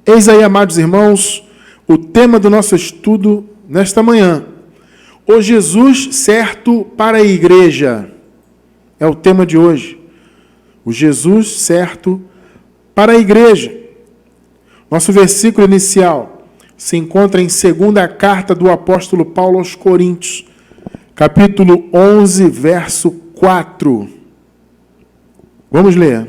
Eis aí, amados irmãos, o tema do nosso estudo nesta manhã. O Jesus certo para a igreja. É o tema de hoje. O Jesus certo para a igreja. Nosso versículo inicial se encontra em 2ª carta do apóstolo Paulo aos Coríntios, capítulo 11, verso 4. Vamos ler.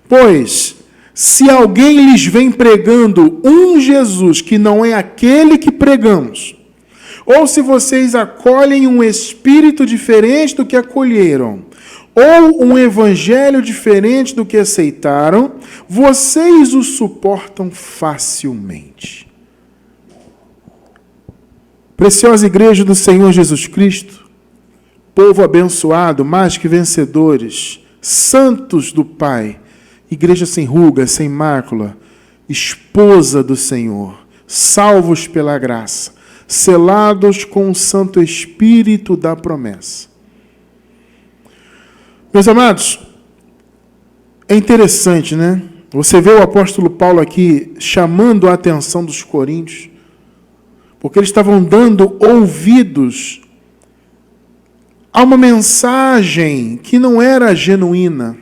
Pois, se alguém lhes vem pregando um Jesus que não é aquele que pregamos, ou se vocês acolhem um espírito diferente do que acolheram, ou um evangelho diferente do que aceitaram, vocês o suportam facilmente. Preciosa igreja do Senhor Jesus Cristo, povo abençoado, mais que vencedores, santos do Pai, igreja sem ruga, sem mácula, esposa do Senhor, salvos pela graça, selados com o Santo Espírito da promessa. Meus amados, é interessante, né? Você vê o apóstolo Paulo aqui chamando a atenção dos coríntios, porque eles estavam dando ouvidos a uma mensagem que não era genuína.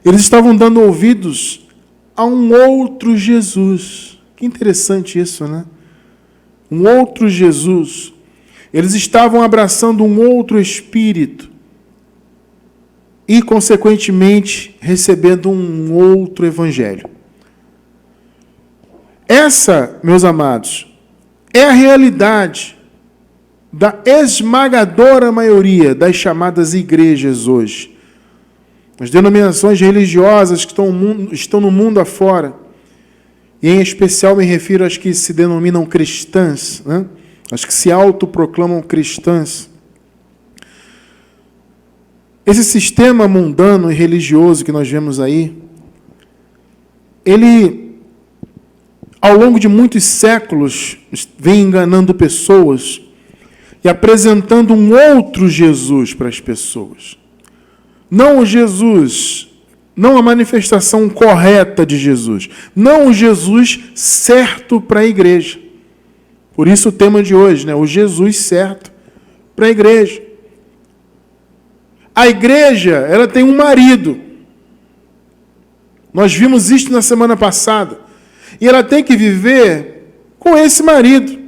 Eles estavam dando ouvidos a um outro Jesus. Que interessante isso, né? Um outro Jesus. Eles estavam abraçando um outro espírito e, consequentemente, recebendo um outro evangelho. Essa, meus amados, é a realidade da esmagadora maioria das chamadas igrejas hoje. As denominações religiosas que estão no mundo afora, e em especial me refiro às que se denominam cristãs, né? As que se autoproclamam cristãs. Esse sistema mundano e religioso que nós vemos aí, ele, ao longo de muitos séculos, vem enganando pessoas e apresentando um outro Jesus para as pessoas. Não o Jesus, não a manifestação correta de Jesus, não o Jesus certo para a igreja. Por isso o tema de hoje, né? O Jesus certo para a igreja. A igreja, ela tem um marido. Nós vimos isso na semana passada. E ela tem que viver com esse marido.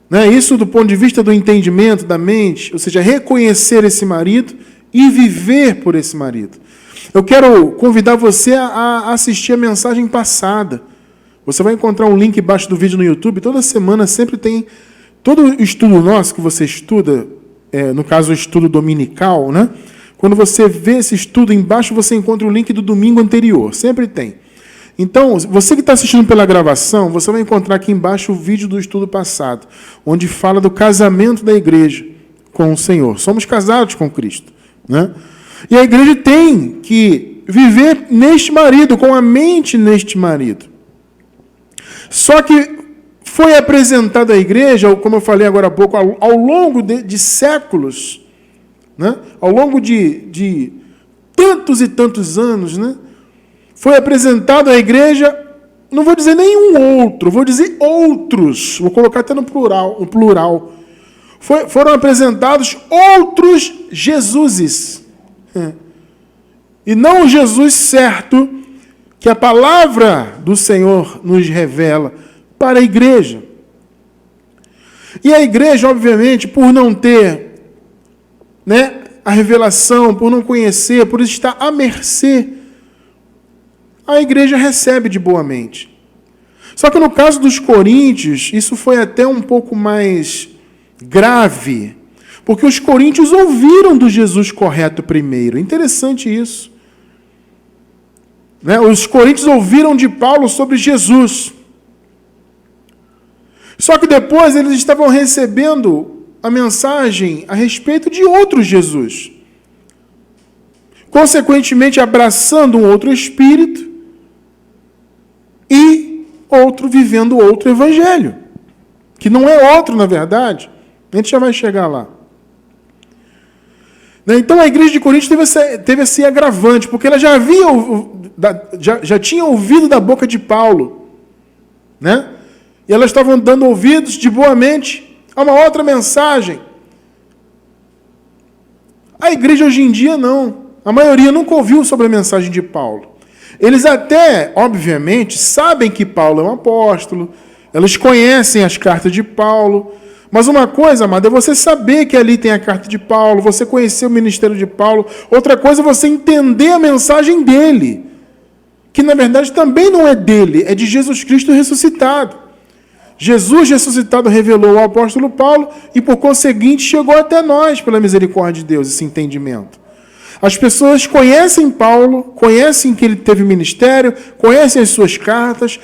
Né? Isso do ponto de vista do entendimento, da mente, ou seja, reconhecer esse marido e viver por esse marido. Eu quero convidar você a assistir a mensagem passada. Você vai encontrar um link embaixo do vídeo no YouTube. Toda semana sempre tem... Todo estudo nosso que você estuda, no caso o estudo dominical, né? Quando você vê esse estudo embaixo, você encontra o link do domingo anterior. Sempre tem. Então, você que está assistindo pela gravação, você vai encontrar aqui embaixo o vídeo do estudo passado, onde fala do casamento da igreja com o Senhor. Somos casados com Cristo, né? E a igreja tem que viver neste marido, com a mente neste marido. Só que foi apresentada à igreja, como eu falei agora há pouco, ao longo de séculos, né? Ao longo de tantos e tantos anos, né? Foi apresentado à igreja, não vou dizer nenhum outro, vou dizer outros, vou colocar até no plural. Foram apresentados outros Jesuses. E não o Jesus certo que a palavra do Senhor nos revela para a igreja. E a igreja, obviamente, por não ter, né, a revelação, por não conhecer, por estar à mercê, a igreja recebe de boa mente. Só que no caso dos coríntios, isso foi até um pouco mais grave, porque os coríntios ouviram do Jesus correto primeiro. Interessante isso. Né? Os coríntios ouviram de Paulo sobre Jesus. Só que depois eles estavam recebendo a mensagem a respeito de outro Jesus. Consequentemente, abraçando um outro espírito e outro vivendo outro evangelho. Que não é outro, na verdade. A gente já vai chegar lá. Né? Então a igreja de Corinto teve esse agravante, porque ela já tinha ouvido da boca de Paulo, né? E elas estavam dando ouvidos de boa mente a uma outra mensagem. A igreja hoje em dia não. A maioria nunca ouviu sobre a mensagem de Paulo. Eles até, obviamente, sabem que Paulo é um apóstolo, eles conhecem as cartas de Paulo, mas uma coisa, amado, é você saber que ali tem a carta de Paulo, você conhecer o ministério de Paulo. Outra coisa é você entender a mensagem dele, que na verdade também não é dele, é de Jesus Cristo ressuscitado. Jesus ressuscitado revelou ao apóstolo Paulo e, por conseguinte, chegou até nós, pela misericórdia de Deus, esse entendimento. As pessoas conhecem Paulo, conhecem que ele teve ministério, conhecem as suas cartas,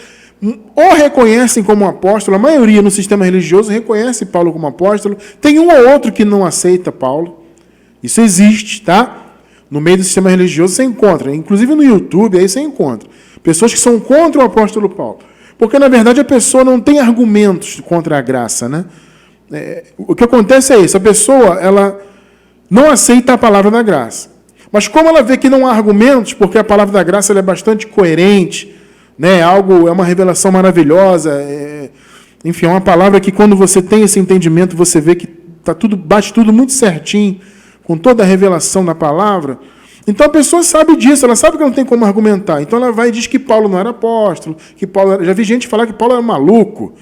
ou reconhecem como apóstolo. A maioria no sistema religioso reconhece Paulo como apóstolo. Tem um ou outro que não aceita Paulo. Isso existe, tá? No meio do sistema religioso você encontra, inclusive no YouTube, aí você encontra pessoas que são contra o apóstolo Paulo. Porque, na verdade, a pessoa não tem argumentos contra a graça, né? O que acontece é isso, a pessoa ela não aceita a palavra da graça. Mas como ela vê que não há argumentos, porque a palavra da graça ela é bastante coerente, né? É uma revelação maravilhosa, enfim, é uma palavra que quando você tem esse entendimento, você vê que bate tudo muito certinho, com toda a revelação da palavra. Então a pessoa sabe disso, ela sabe que não tem como argumentar. Então ela vai e diz que Paulo não era apóstolo, já vi gente falar que Paulo era maluco.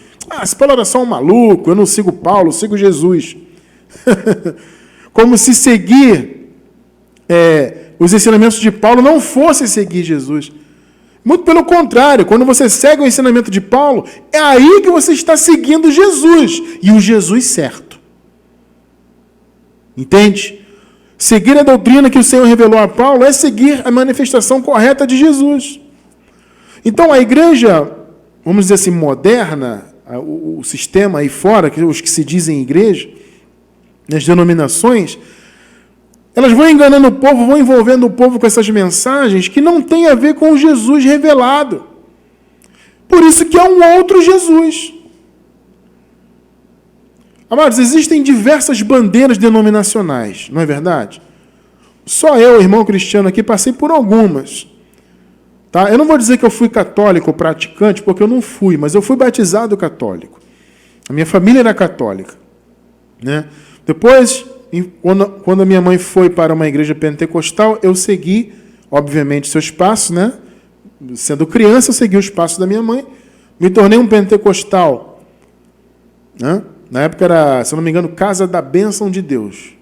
Se Paulo era só um maluco, eu não sigo Paulo, eu sigo Jesus. Como se seguir os ensinamentos de Paulo não fosse seguir Jesus. Muito pelo contrário, quando você segue o ensinamento de Paulo, é aí que você está seguindo Jesus, e o Jesus certo. Entende? Seguir a doutrina que o Senhor revelou a Paulo é seguir a manifestação correta de Jesus. Então a igreja, vamos dizer assim, moderna, o sistema aí fora, os que se dizem igreja, as denominações, elas vão enganando o povo, vão envolvendo o povo com essas mensagens que não têm a ver com o Jesus revelado. Por isso que é um outro Jesus. Amados, existem diversas bandeiras denominacionais, não é verdade? Só eu, irmão cristiano aqui, passei por algumas. Tá? Eu não vou dizer que eu fui católico ou praticante, porque eu não fui, mas eu fui batizado católico. A minha família era católica. Né? Depois, quando a minha mãe foi para uma igreja pentecostal, eu segui, obviamente, seus passos, né? Sendo criança, eu segui os passos da minha mãe, me tornei um pentecostal. Né? Na época era, se eu não me engano, Casa da Bênção de Deus.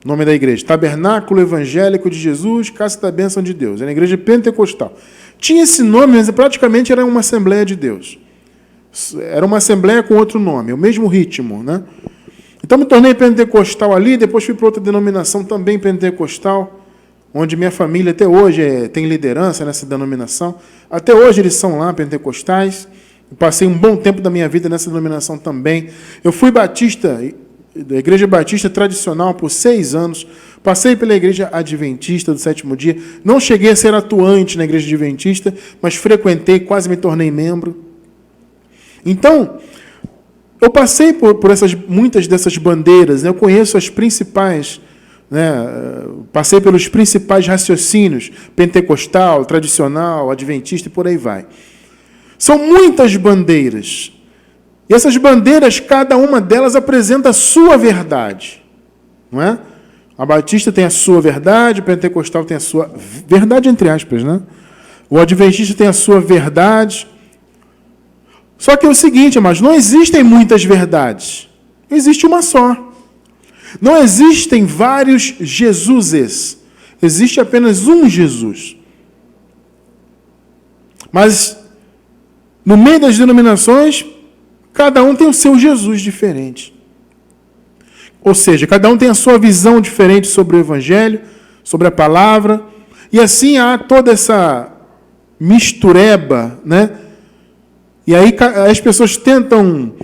Nome da igreja. Tabernáculo Evangélico de Jesus, Casa da Bênção de Deus. Era uma igreja pentecostal. Tinha esse nome, mas praticamente era uma Assembleia de Deus. Era uma Assembleia com outro nome, o mesmo ritmo, né? Então me tornei pentecostal ali, depois fui para outra denominação também pentecostal, onde minha família até hoje tem liderança nessa denominação. Até hoje eles são lá pentecostais. Eu passei um bom tempo da minha vida nessa denominação também. Eu fui batista, da Igreja Batista Tradicional por 6 anos. Passei pela Igreja Adventista do Sétimo Dia. Não cheguei a ser atuante na Igreja Adventista, mas frequentei, quase me tornei membro. Então, eu passei por muitas dessas bandeiras, né? Eu conheço as principais, né? Passei pelos principais raciocínios, pentecostal, tradicional, adventista e por aí vai. São muitas bandeiras. E essas bandeiras, cada uma delas apresenta a sua verdade. Não é? A batista tem a sua verdade, o pentecostal tem a sua verdade, entre aspas, né? O adventista tem a sua verdade. Só que é o seguinte, mas não existem muitas verdades. Existe uma só. Não existem vários Jesuses. Existe apenas um Jesus. Mas no meio das denominações, cada um tem o seu Jesus diferente. Ou seja, cada um tem a sua visão diferente sobre o Evangelho, sobre a palavra, e assim há toda essa mistureba, né? E aí as pessoas tentam,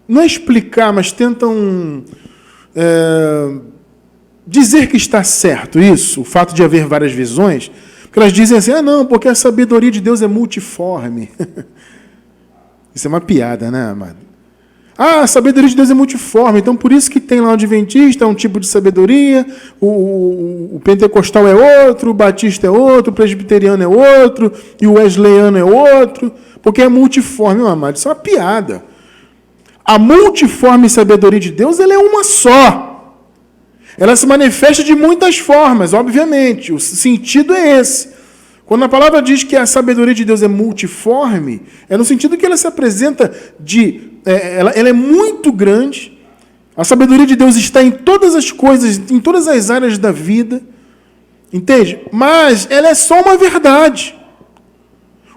não explicar, mas tentam dizer que está certo isso, o fato de haver várias visões. Porque elas dizem assim, não, porque a sabedoria de Deus é multiforme. Isso é uma piada, né, amado? A sabedoria de Deus é multiforme, então por isso que tem lá o adventista, é um tipo de sabedoria, o pentecostal é outro, o batista é outro, o presbiteriano é outro, e o wesleyano é outro, porque é multiforme, meu amado, isso é uma piada. A multiforme sabedoria de Deus, ela é uma só. Ela se manifesta de muitas formas, obviamente, o sentido é esse. Quando a palavra diz que a sabedoria de Deus é multiforme, é no sentido que ela se apresenta ela é muito grande. A sabedoria de Deus está em todas as coisas, em todas as áreas da vida. Entende? Mas ela é só uma verdade.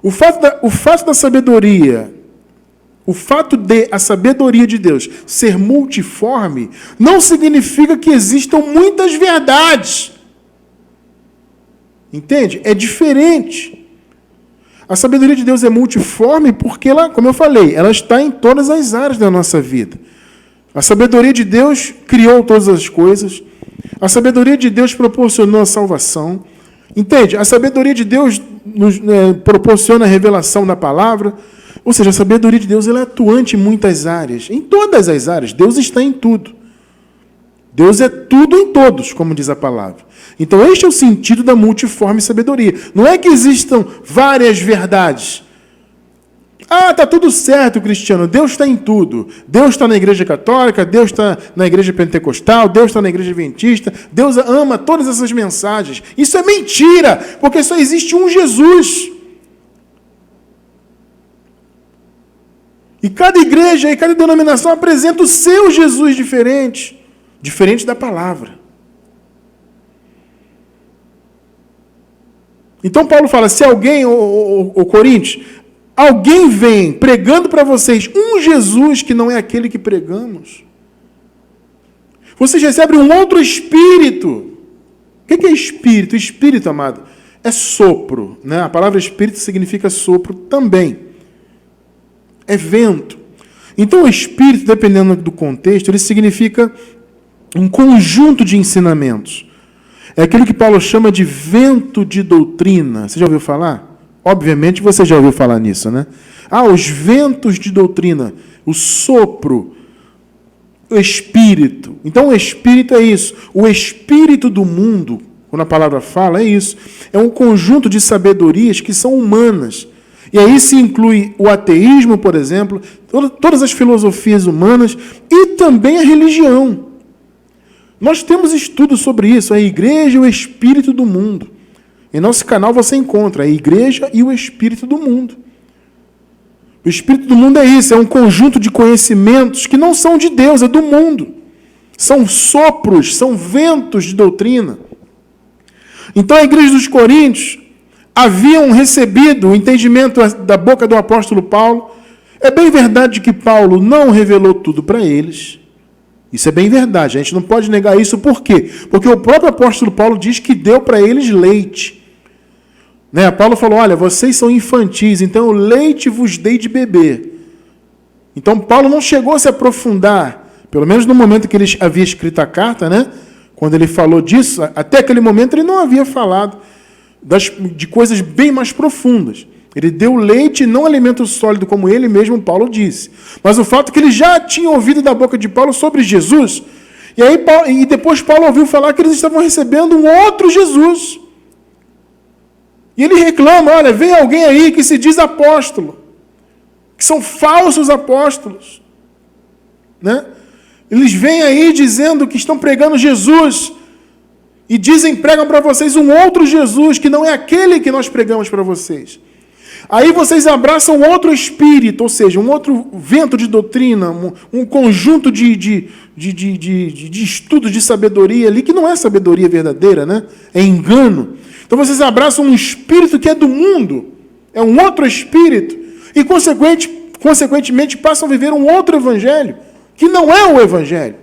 O fato da sabedoria, o fato de a sabedoria de Deus ser multiforme, não significa que existam muitas verdades. Entende? É diferente. A sabedoria de Deus é multiforme porque ela, como eu falei, ela está em todas as áreas da nossa vida. A sabedoria de Deus criou todas as coisas. A sabedoria de Deus proporcionou a salvação. Entende? A sabedoria de Deus nos proporciona a revelação da palavra. Ou seja, a sabedoria de Deus ela é atuante em muitas áreas. Em todas as áreas. Deus está em tudo. Deus é tudo em todos, como diz a palavra. Então, este é o sentido da multiforme sabedoria. Não é que existam várias verdades. Está tudo certo, Cristiano. Deus está em tudo. Deus está na igreja católica, Deus está na igreja pentecostal, Deus está na igreja adventista. Deus ama todas essas mensagens. Isso é mentira, porque só existe um Jesus. E cada igreja e cada denominação apresenta o seu Jesus diferente da palavra. Então Paulo fala, se alguém, o Coríntios, alguém vem pregando para vocês um Jesus que não é aquele que pregamos, vocês recebem um outro espírito. O que é espírito? Espírito, amado, é sopro, né? A palavra espírito significa sopro também. É vento. Então o espírito, dependendo do contexto, ele significa um conjunto de ensinamentos. É aquilo que Paulo chama de vento de doutrina. Você já ouviu falar? Obviamente você já ouviu falar nisso, né? Os ventos de doutrina, o sopro, o espírito. Então o espírito é isso. O espírito do mundo, quando a palavra fala, é isso. É um conjunto de sabedorias que são humanas. E aí se inclui o ateísmo, por exemplo, todas as filosofias humanas e também a religião. Nós temos estudos sobre isso, a igreja e o espírito do mundo. Em nosso canal você encontra a igreja e o espírito do mundo. O espírito do mundo é isso, é um conjunto de conhecimentos que não são de Deus, é do mundo. São sopros, são ventos de doutrina. Então a igreja dos Coríntios haviam recebido o entendimento da boca do apóstolo Paulo. É bem verdade que Paulo não revelou tudo para eles. Isso é bem verdade, a gente não pode negar isso. Por quê? Porque o próprio apóstolo Paulo diz que deu para eles leite. Né? Paulo falou, olha, vocês são infantis, então o leite vos dei de beber. Então Paulo não chegou a se aprofundar, pelo menos no momento que ele havia escrito a carta, né? Quando ele falou disso, até aquele momento ele não havia falado de coisas bem mais profundas. Ele deu leite, não alimento sólido, como ele mesmo, Paulo, disse. Mas o fato é que ele já tinha ouvido da boca de Paulo sobre Jesus. E depois Paulo ouviu falar que eles estavam recebendo um outro Jesus. E ele reclama, olha, vem alguém aí que se diz apóstolo. Que são falsos apóstolos. Né? Eles vêm aí dizendo que estão pregando Jesus. E pregam para vocês um outro Jesus, que não é aquele que nós pregamos para vocês. Aí vocês abraçam outro espírito, ou seja, um outro vento de doutrina, um conjunto de estudos de sabedoria ali, que não é sabedoria verdadeira, né? É engano. Então vocês abraçam um espírito que é do mundo, é um outro espírito, e consequentemente passam a viver um outro evangelho, que não é o evangelho.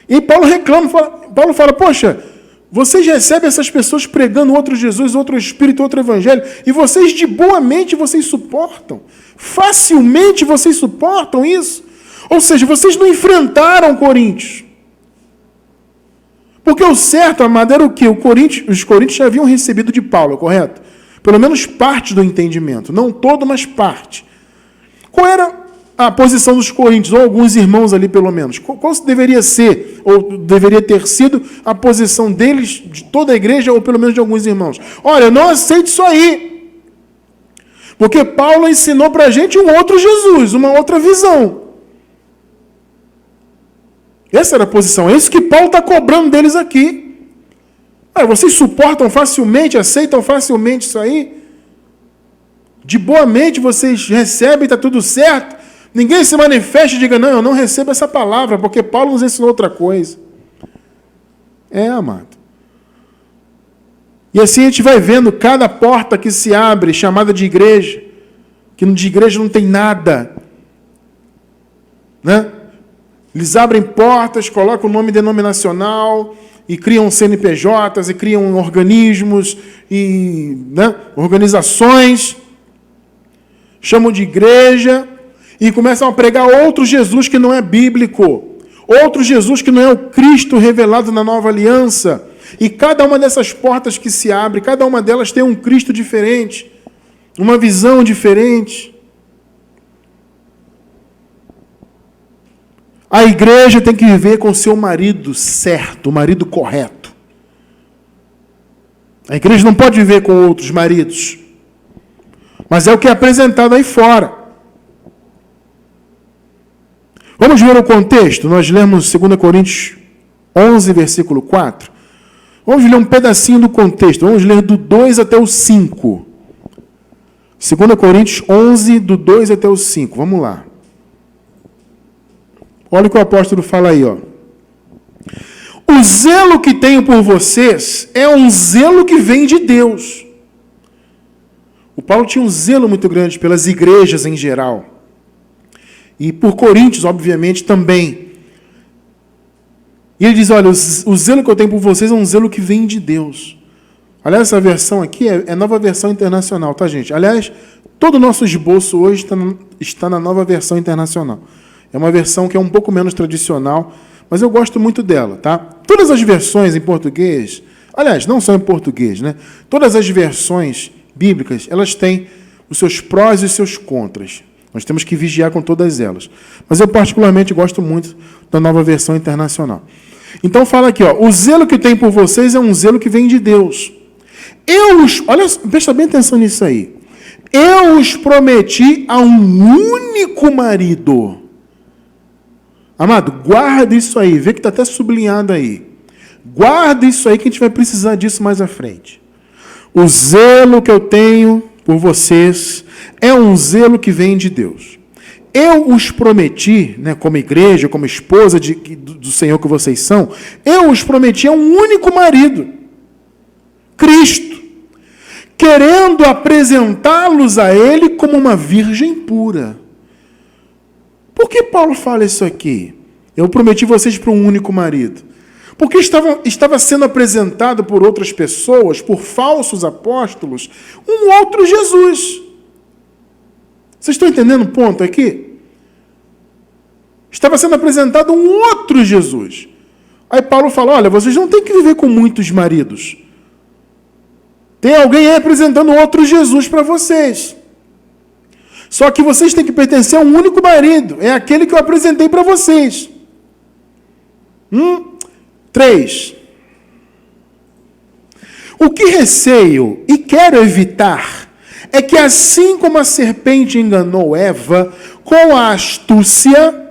E Paulo reclama, Paulo fala, poxa, vocês recebem essas pessoas pregando outro Jesus, outro Espírito, outro Evangelho, e vocês de boa mente vocês suportam. Facilmente vocês suportam isso. Ou seja, vocês não enfrentaram Coríntios. Porque o certo, amado, era o quê? Os coríntios já haviam recebido de Paulo, correto? Pelo menos parte do entendimento. Não todo, mas parte. Qual era a posição dos coríntios, ou alguns irmãos ali pelo menos? Qual deveria ser, ou deveria ter sido, a posição deles, de toda a igreja, ou pelo menos de alguns irmãos? Olha, eu não aceito isso aí. Porque Paulo ensinou para a gente um outro Jesus, uma outra visão. Essa era a posição. É isso que Paulo está cobrando deles aqui. Vocês suportam facilmente, aceitam facilmente isso aí? De boa mente vocês recebem, está tudo certo? Ninguém se manifesta e diga, não, eu não recebo essa palavra, porque Paulo nos ensinou outra coisa. Amado. E assim a gente vai vendo cada porta que se abre, chamada de igreja, que de igreja não tem nada. Né? Eles abrem portas, colocam o nome denominacional, e criam CNPJs, e criam organismos, e organizações, chamam de igreja, e começam a pregar outro Jesus que não é bíblico, outro Jesus que não é o Cristo revelado na nova aliança. E cada uma dessas portas que se abre, cada uma delas tem um Cristo diferente, uma visão diferente. A igreja tem que viver com o seu marido certo, o marido correto. A igreja não pode viver com outros maridos, mas é o que é apresentado aí fora. Vamos ver o contexto? Nós lemos 2 Coríntios 11, versículo 4. Vamos ler um pedacinho do contexto. Vamos ler do 2 até o 5. 2 Coríntios 11, do 2 até o 5. Vamos lá. Olha o que o apóstolo fala aí. O zelo que tenho por vocês é um zelo que vem de Deus. O Paulo tinha um zelo muito grande pelas igrejas em geral. E por Coríntios, obviamente, também. E ele diz, olha, o zelo que eu tenho por vocês é um zelo que vem de Deus. Aliás, essa versão aqui é a nova versão internacional, tá, gente? Aliás, todo o nosso esboço hoje está na nova versão internacional. É uma versão que é um pouco menos tradicional, mas eu gosto muito dela, tá? Todas as versões em português, aliás, não só em português, né? Todas as versões bíblicas, elas têm os seus prós e os seus contras. Nós temos que vigiar com todas elas. Mas eu particularmente gosto muito da nova versão internacional. Então fala aqui, o zelo que eu tenho por vocês é um zelo que vem de Deus. Olha, presta bem atenção nisso aí. Eu os prometi a um único marido. Amado, guarda isso aí. Vê que está até sublinhado aí. Guarda isso aí que a gente vai precisar disso mais à frente. O zelo que eu tenho por vocês é um zelo que vem de Deus. Eu os prometi, como igreja, como esposa do Senhor que vocês são, eu os prometi a um único marido, Cristo, querendo apresentá-los a Ele como uma virgem pura. Por que Paulo fala isso aqui? Eu prometi vocês para um único marido. Porque estava sendo apresentado por outras pessoas, por falsos apóstolos, um outro Jesus. Vocês estão entendendo o ponto aqui? Estava sendo apresentado um outro Jesus. Aí Paulo fala, olha, vocês não têm que viver com muitos maridos. Tem alguém aí apresentando outro Jesus para vocês. Só que vocês têm que pertencer a um único marido. É aquele que eu apresentei para vocês. 3. O que receio e quero evitar é que, assim como a serpente enganou Eva com a astúcia,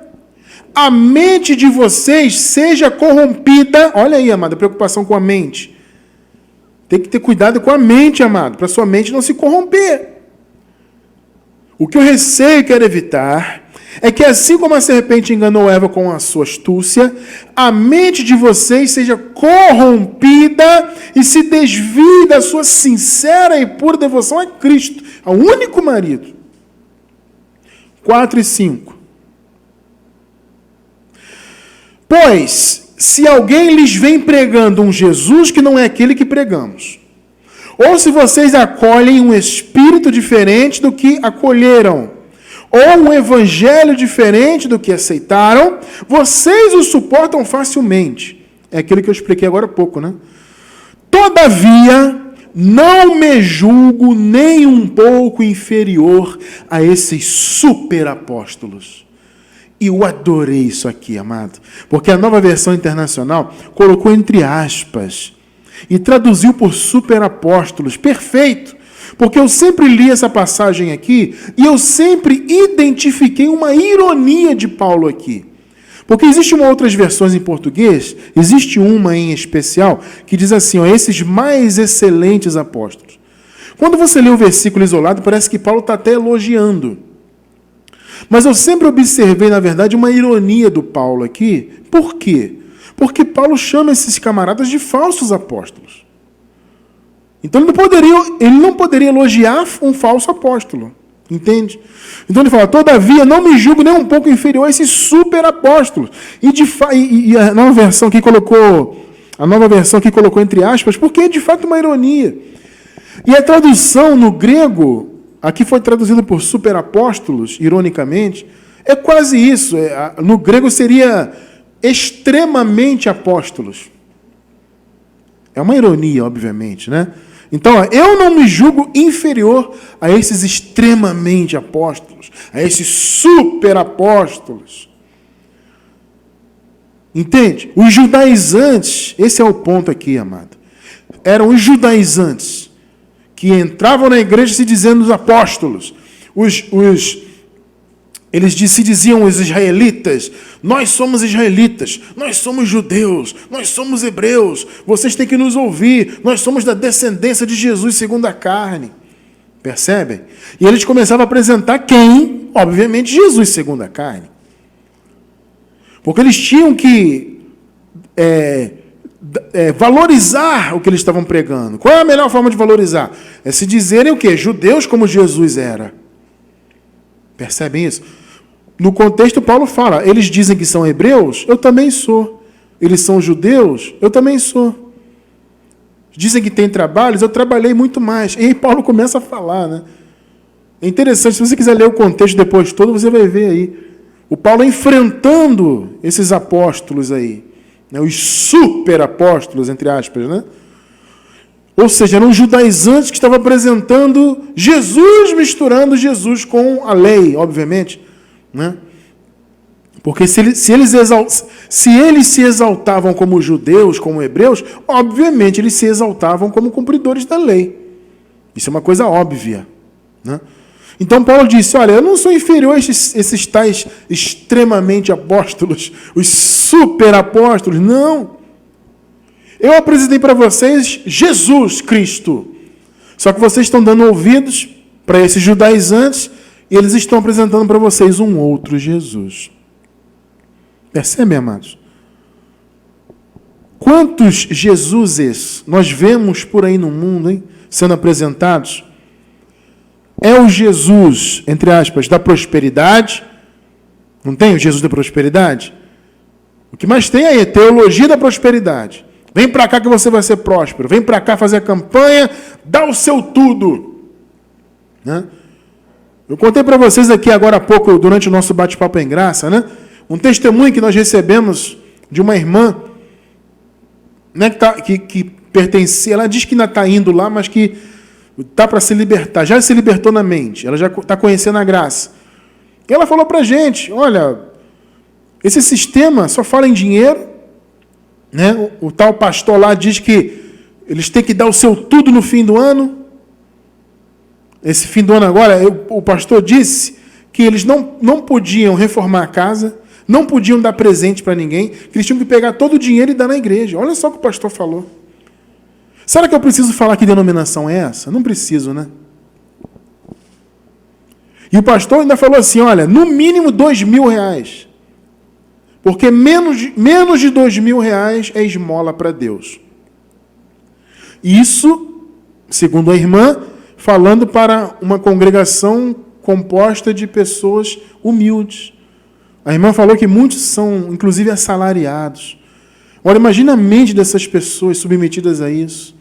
a mente de vocês seja corrompida. Olha aí, amado, a preocupação com a mente. Tem que ter cuidado com a mente, amado, para sua mente não se corromper. O que eu receio e quero evitar é que, assim como a serpente enganou Eva com a sua astúcia, a mente de vocês seja corrompida e se desvie da sua sincera e pura devoção a Cristo, ao único marido. 4 e 5. Pois, se alguém lhes vem pregando um Jesus que não é aquele que pregamos, ou se vocês acolhem um espírito diferente do que acolheram, ou um evangelho diferente do que aceitaram, vocês o suportam facilmente. É aquilo que eu expliquei agora há pouco, né? Todavia, não me julgo nem um pouco inferior a esses superapóstolos. E eu adorei isso aqui, amado, porque a Nova Versão Internacional colocou entre aspas e traduziu por superapóstolos. Perfeito, porque eu sempre li essa passagem aqui e eu sempre identifiquei uma ironia de Paulo aqui. Porque existem outras versões em português, existe uma em especial, que diz assim, ó, esses mais excelentes apóstolos. Quando você lê o versículo isolado, parece que Paulo está até elogiando. Mas eu sempre observei, na verdade, uma ironia do Paulo aqui. Por quê? Porque Paulo chama esses camaradas de falsos apóstolos. Então ele não poderia elogiar um falso apóstolo. Entende? Então ele fala, todavia, não me julgo nem um pouco inferior a esses super apóstolos. E a nova versão que colocou entre aspas, porque é de fato uma ironia. E a tradução no grego, aqui foi traduzido por superapóstolos, ironicamente, é quase isso. No grego seria extremamente apóstolos. É uma ironia, obviamente, né? Então, eu não me julgo inferior a esses extremamente apóstolos, a esses superapóstolos. Entende? Os judaizantes, esse é o ponto aqui, amado. Eram os judaizantes que entravam na igreja se dizendo os apóstolos. Eles se diziam os israelitas, nós somos israelitas, nós somos judeus, nós somos hebreus, vocês têm que nos ouvir, nós somos da descendência de Jesus segundo a carne. Percebem? E eles começavam a apresentar quem? Obviamente Jesus segundo a carne. Porque eles tinham que valorizar o que eles estavam pregando. Qual é a melhor forma de valorizar? É se dizerem o quê? Judeus como Jesus era. Percebem isso? No contexto, Paulo fala, eles dizem que são hebreus, eu também sou. Eles são judeus, eu também sou. Dizem que têm trabalhos, eu trabalhei muito mais. E aí Paulo começa a falar, né? É interessante, se você quiser ler o contexto depois todo, você vai ver aí. O Paulo enfrentando esses apóstolos aí, né? Os super apóstolos, entre aspas, né? Ou seja, eram os judaizantes que estavam apresentando Jesus, misturando Jesus com a lei, obviamente. Né? Porque se eles se exaltavam como judeus, como hebreus, obviamente eles se exaltavam como cumpridores da lei. Isso é uma coisa óbvia. Né? Então Paulo disse, olha, eu não sou inferior a esses tais extremamente apóstolos, os super apóstolos, não. Eu apresentei para vocês Jesus Cristo. Só que vocês estão dando ouvidos para esses judaizantes e eles estão apresentando para vocês um outro Jesus. Percebem, amados? Quantos Jesuses nós vemos por aí no mundo, hein, sendo apresentados? É o Jesus, entre aspas, da prosperidade. Não tem o Jesus da prosperidade? O que mais tem aí é teologia da prosperidade. Vem para cá que você vai ser próspero. Vem para cá fazer a campanha, dá o seu tudo. Né? Eu contei para vocês aqui agora há pouco, durante o nosso bate-papo em graça, né? Um testemunho que nós recebemos de uma irmã, né, que pertencia, ela diz que ainda está indo lá, mas que está para se libertar, já se libertou na mente, ela já está conhecendo a graça. E ela falou para a gente, olha, esse sistema só fala em dinheiro, né? O tal pastor lá diz que eles têm que dar o seu tudo no fim do ano. Esse fim do ano agora, o pastor disse que eles não podiam reformar a casa, não podiam dar presente para ninguém, que eles tinham que pegar todo o dinheiro e dar na igreja. Olha só o que o pastor falou. Será que eu preciso falar que denominação é essa? Não preciso, né? E o pastor ainda falou assim, olha, no mínimo R$2.000. Porque menos de R$2.000 é esmola para Deus. Isso, segundo a irmã, falando para uma congregação composta de pessoas humildes. A irmã falou que muitos são, inclusive, assalariados. Olha, imagina a mente dessas pessoas submetidas a isso.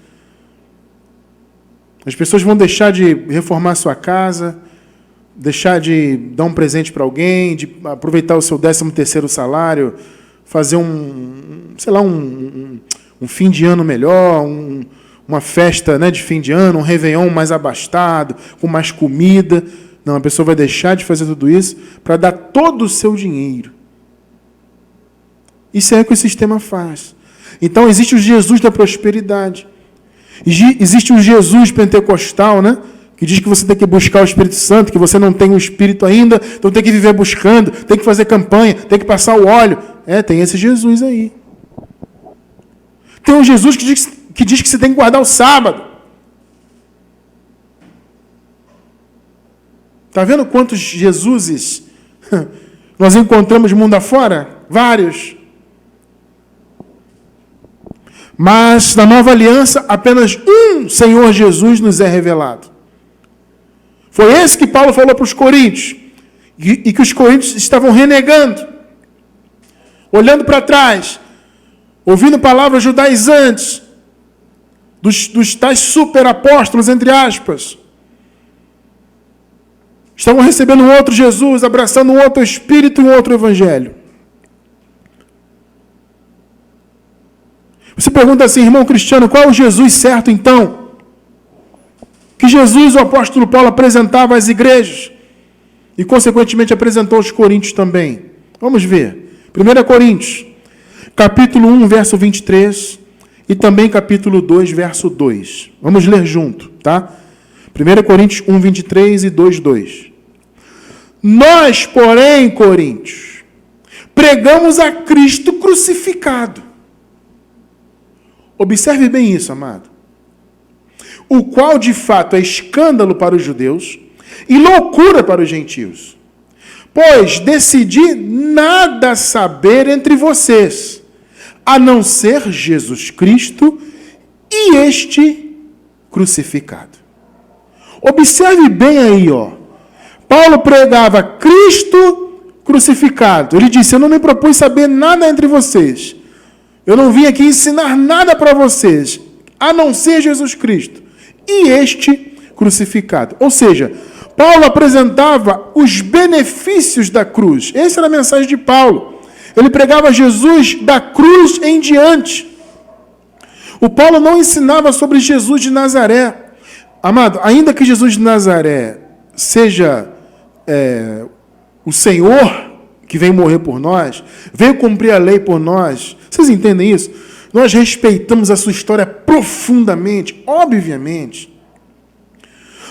As pessoas vão deixar de reformar sua casa, deixar de dar um presente para alguém, de aproveitar o seu 13º salário, fazer um fim de ano melhor, uma festa, né, de fim de ano, um réveillon mais abastado, com mais comida. Não, a pessoa vai deixar de fazer tudo isso para dar todo o seu dinheiro. Isso é o que o sistema faz. Então, existe o Jesus da prosperidade. Existe o Jesus pentecostal, né? Que diz que você tem que buscar o Espírito Santo, que você não tem o Espírito ainda, então tem que viver buscando, tem que fazer campanha, tem que passar o óleo. Tem esse Jesus aí. Tem um Jesus que diz que você tem que guardar o sábado. Está vendo quantos Jesuses nós encontramos mundo afora? Vários. Mas, na nova aliança, apenas um Senhor Jesus nos é revelado. Foi esse que Paulo falou para os coríntios, e que os coríntios estavam renegando, olhando para trás, ouvindo palavras judaizantes, dos tais superapóstolos, entre aspas. Estavam recebendo um outro Jesus, abraçando um outro Espírito e um outro Evangelho. Você pergunta assim, irmão Cristiano, qual é o Jesus certo então? Que Jesus, o apóstolo Paulo, apresentava às igrejas e, consequentemente, apresentou aos coríntios também. Vamos ver. 1 Coríntios, capítulo 1, verso 23 e também capítulo 2, verso 2. Vamos ler junto, tá? 1 Coríntios 1, 23 e 2, 2. Nós, porém, coríntios, pregamos a Cristo crucificado. Observe bem isso, amado. O qual, de fato, é escândalo para os judeus e loucura para os gentios. Pois decidi nada saber entre vocês, a não ser Jesus Cristo e este crucificado. Observe bem aí, ó. Paulo pregava Cristo crucificado. Ele disse, eu não me propus saber nada entre vocês. Eu não vim aqui ensinar nada para vocês, a não ser Jesus Cristo e este crucificado. Ou seja, Paulo apresentava os benefícios da cruz. Essa era a mensagem de Paulo. Ele pregava Jesus da cruz em diante. O Paulo não ensinava sobre Jesus de Nazaré. Amado, ainda que Jesus de Nazaré seja o Senhor que veio morrer por nós, veio cumprir a lei por nós, vocês entendem isso? Nós respeitamos a sua história profundamente, obviamente.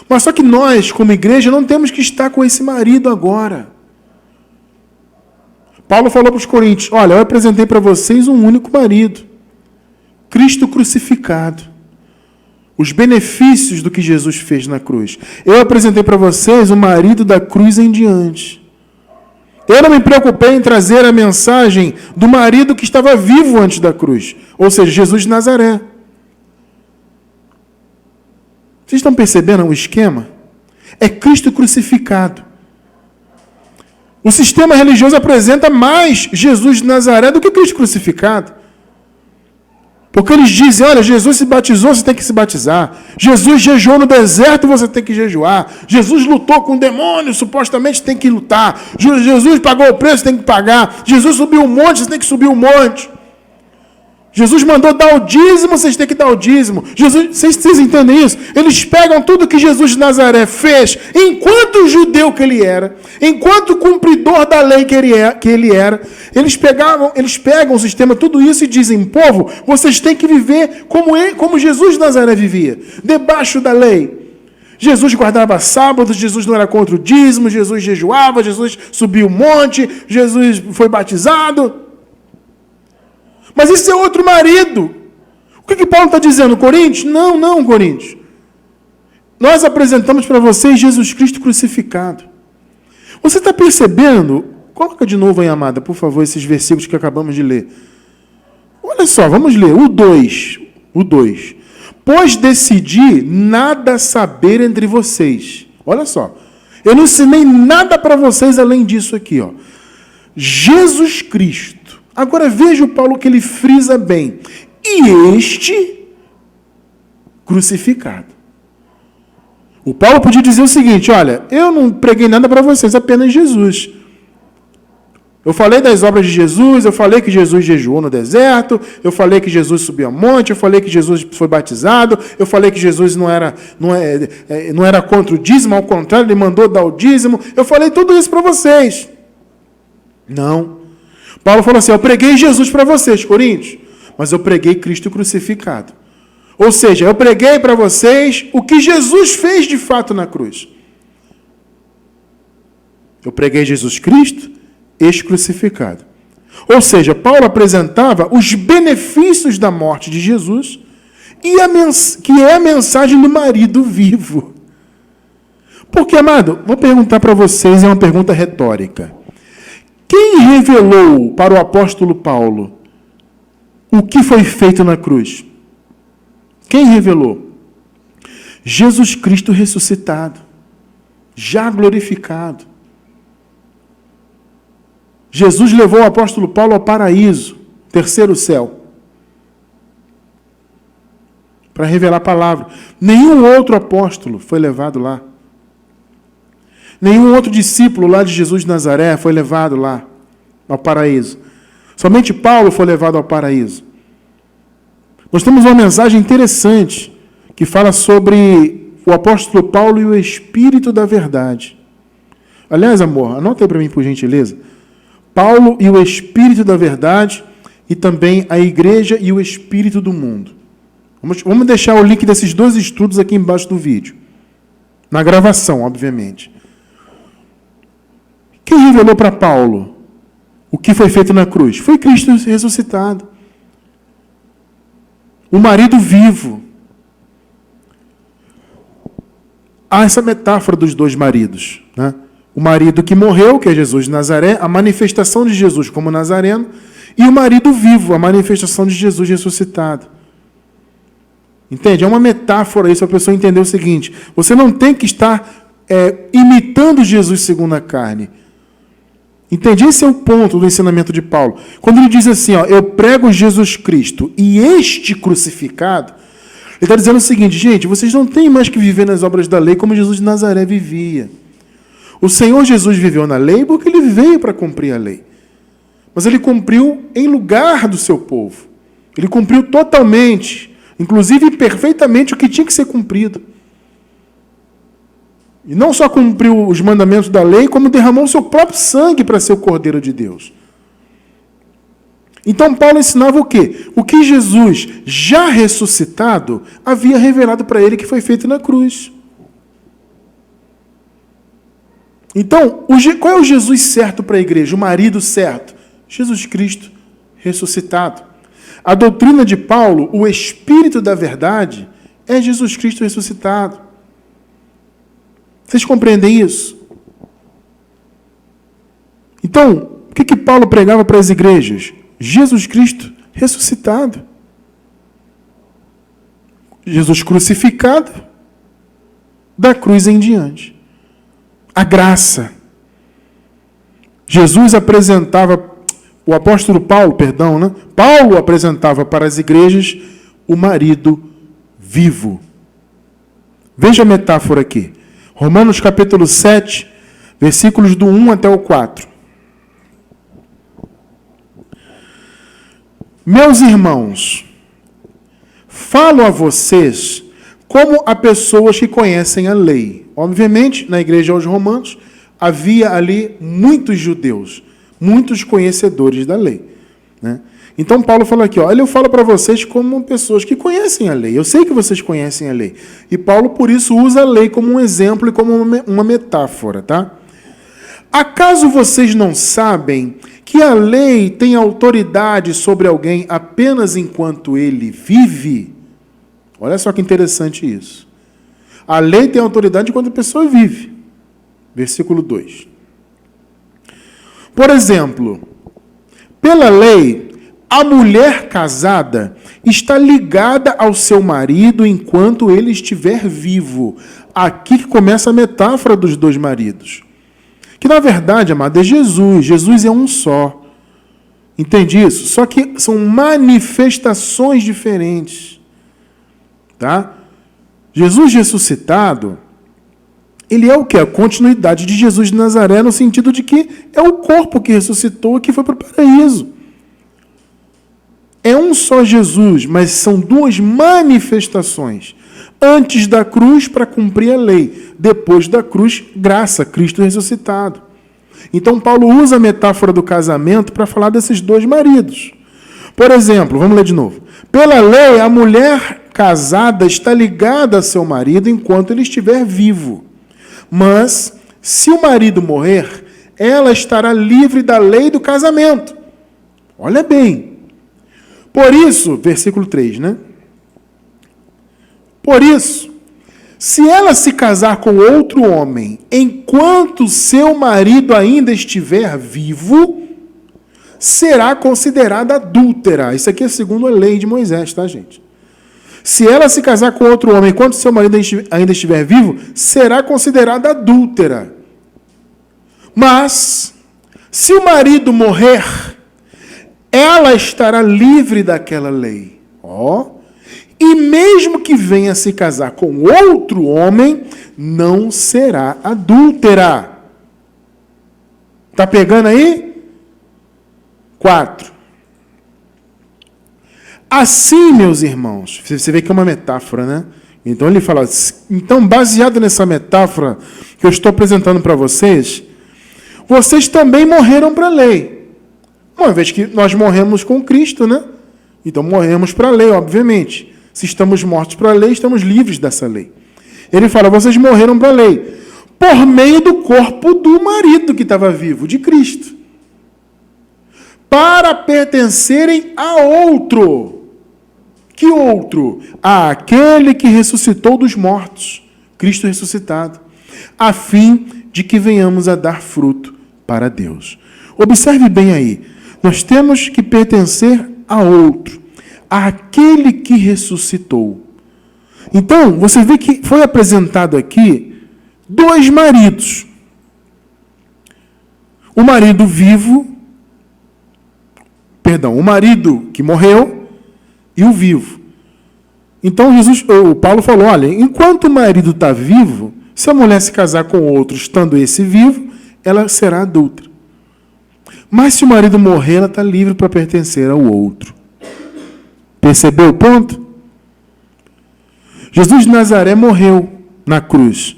Mas só que nós, como igreja, não temos que estar com esse marido agora. Paulo falou para os coríntios, olha, eu apresentei para vocês um único marido, Cristo crucificado. Os benefícios do que Jesus fez na cruz. Eu apresentei para vocês o marido da cruz em diante. Eu não me preocupei em trazer a mensagem do marido que estava vivo antes da cruz. Ou seja, Jesus de Nazaré. Vocês estão percebendo o esquema? É Cristo crucificado. O sistema religioso apresenta mais Jesus de Nazaré do que Cristo crucificado. Porque eles dizem, olha, Jesus se batizou, você tem que se batizar. Jesus jejuou no deserto, você tem que jejuar. Jesus lutou com demônios, supostamente tem que lutar. Jesus pagou o preço, tem que pagar. Jesus subiu um monte, você tem que subir um monte. Jesus mandou dar o dízimo, vocês têm que dar o dízimo. Vocês entendem isso? Eles pegam tudo que Jesus de Nazaré fez, enquanto judeu que ele era, enquanto cumpridor da lei que ele era, eles pegam o sistema, tudo isso e dizem, povo, vocês têm que viver como Jesus de Nazaré vivia, debaixo da lei. Jesus guardava sábados, Jesus não era contra o dízimo, Jesus jejuava, Jesus subiu o monte, Jesus foi batizado. Mas isso é outro marido. O que Paulo está dizendo? Coríntios? Não, Coríntios. Nós apresentamos para vocês Jesus Cristo crucificado. Você está percebendo? Coloca de novo aí, amada, por favor, esses versículos que acabamos de ler. Olha só, vamos ler. O 2. Pois decidi nada saber entre vocês. Olha só. Eu não ensinei nada para vocês além disso aqui, ó. Jesus Cristo. Agora veja o Paulo que ele frisa bem. E este crucificado. O Paulo podia dizer o seguinte, olha, eu não preguei nada para vocês, apenas Jesus. Eu falei das obras de Jesus, eu falei que Jesus jejuou no deserto, eu falei que Jesus subiu ao monte, eu falei que Jesus foi batizado, eu falei que Jesus não era contra o dízimo, ao contrário, ele mandou dar o dízimo. Eu falei tudo isso para vocês. Não. Paulo falou assim, eu preguei Jesus para vocês, Coríntios, mas eu preguei Cristo crucificado. Ou seja, eu preguei para vocês o que Jesus fez de fato na cruz. Eu preguei Jesus Cristo ex-crucificado. Ou seja, Paulo apresentava os benefícios da morte de Jesus e que é a mensagem do marido vivo. Porque, amado, vou perguntar para vocês, é uma pergunta retórica. Quem revelou para o apóstolo Paulo o que foi feito na cruz? Quem revelou? Jesus Cristo ressuscitado, já glorificado. Jesus levou o apóstolo Paulo ao paraíso, terceiro céu, para revelar a palavra. Nenhum outro apóstolo foi levado lá. Nenhum outro discípulo lá de Jesus de Nazaré foi levado lá, ao paraíso. Somente Paulo foi levado ao paraíso. Nós temos uma mensagem interessante que fala sobre o apóstolo Paulo e o Espírito da Verdade. Aliás, amor, anota aí para mim, por gentileza. Paulo e o Espírito da Verdade e também a Igreja e o Espírito do Mundo. Vamos deixar o link desses dois estudos aqui embaixo do vídeo. Na gravação, obviamente. Quem revelou para Paulo o que foi feito na cruz? Foi Cristo ressuscitado. O marido vivo. Há essa metáfora dos dois maridos, né? O marido que morreu, que é Jesus de Nazaré, a manifestação de Jesus como Nazareno, e o marido vivo, a manifestação de Jesus ressuscitado. Entende? É uma metáfora isso, para a pessoa entender o seguinte: você não tem que estar imitando Jesus segundo a carne. Entende? Esse é o ponto do ensinamento de Paulo. Quando ele diz assim, eu prego Jesus Cristo e este crucificado, ele está dizendo o seguinte, gente, vocês não têm mais que viver nas obras da lei como Jesus de Nazaré vivia. O Senhor Jesus viveu na lei porque ele veio para cumprir a lei. Mas ele cumpriu em lugar do seu povo. Ele cumpriu totalmente, inclusive perfeitamente, o que tinha que ser cumprido. E não só cumpriu os mandamentos da lei, como derramou o seu próprio sangue para ser o Cordeiro de Deus. Então Paulo ensinava o quê? O que Jesus, já ressuscitado, havia revelado para ele que foi feito na cruz. Então, qual é o Jesus certo para a igreja? O marido certo? Jesus Cristo ressuscitado. A doutrina de Paulo, o Espírito da Verdade, é Jesus Cristo ressuscitado. Vocês compreendem isso? Então, o que Paulo pregava para as igrejas? Jesus Cristo ressuscitado. Jesus crucificado, da cruz em diante. A graça. Jesus apresentava, o apóstolo Paulo, Paulo apresentava para as igrejas o marido vivo. Veja a metáfora aqui. Romanos capítulo 7, versículos do 1 até o 4. Meus irmãos, falo a vocês como a pessoas que conhecem a lei. Obviamente, na igreja aos Romanos, havia ali muitos judeus, muitos conhecedores da lei, né? Então, Paulo fala aqui, eu falo para vocês como pessoas que conhecem a lei. Eu sei que vocês conhecem a lei. E Paulo, por isso, usa a lei como um exemplo e como uma metáfora, tá? Acaso vocês não sabem que a lei tem autoridade sobre alguém apenas enquanto ele vive? Olha só que interessante isso. A lei tem autoridade enquanto a pessoa vive. Versículo 2. Por exemplo, pela lei, a mulher casada está ligada ao seu marido enquanto ele estiver vivo. Aqui que começa a metáfora dos dois maridos. Que, na verdade, amado, é Jesus. Jesus é um só. Entende isso? Só que são manifestações diferentes. Tá? Jesus ressuscitado, ele é o quê? A continuidade de Jesus de Nazaré, no sentido de que é o corpo que ressuscitou e que foi para o paraíso. É um só Jesus, mas são duas manifestações. Antes da cruz, para cumprir a lei. Depois da cruz, graça, Cristo ressuscitado. Então, Paulo usa a metáfora do casamento para falar desses dois maridos. Por exemplo, vamos ler de novo. Pela lei, a mulher casada está ligada a seu marido enquanto ele estiver vivo. Mas, se o marido morrer, ela estará livre da lei do casamento. Olha bem. Por isso, versículo 3, né? Por isso, se ela se casar com outro homem enquanto seu marido ainda estiver vivo, será considerada adúltera. Isso aqui é segundo a lei de Moisés, tá, gente? Se ela se casar com outro homem enquanto seu marido ainda estiver vivo, será considerada adúltera. Mas, se o marido morrer, ela estará livre daquela lei. E mesmo que venha se casar com outro homem, não será adúltera. Está pegando aí? 4. Assim, meus irmãos, você vê que é uma metáfora, né? Então ele fala, então baseado nessa metáfora que eu estou apresentando para vocês, vocês também morreram para a lei. Uma vez que nós morremos com Cristo, né? Então morremos para a lei, obviamente. Se estamos mortos para a lei, estamos livres dessa lei. Ele fala, vocês morreram para a lei, por meio do corpo do marido que estava vivo, de Cristo, para pertencerem a outro. Que outro? Àquele que ressuscitou dos mortos, Cristo ressuscitado, a fim de que venhamos a dar fruto para Deus. Observe bem aí, nós temos que pertencer a outro, àquele que ressuscitou. Então, você vê que foi apresentado aqui dois maridos. O marido vivo, o marido que morreu e o vivo. Então, o Paulo falou, olha, enquanto o marido está vivo, se a mulher se casar com outro, estando esse vivo, ela será adúltera. Mas se o marido morrer, ela está livre para pertencer ao outro. Percebeu o ponto? Jesus de Nazaré morreu na cruz.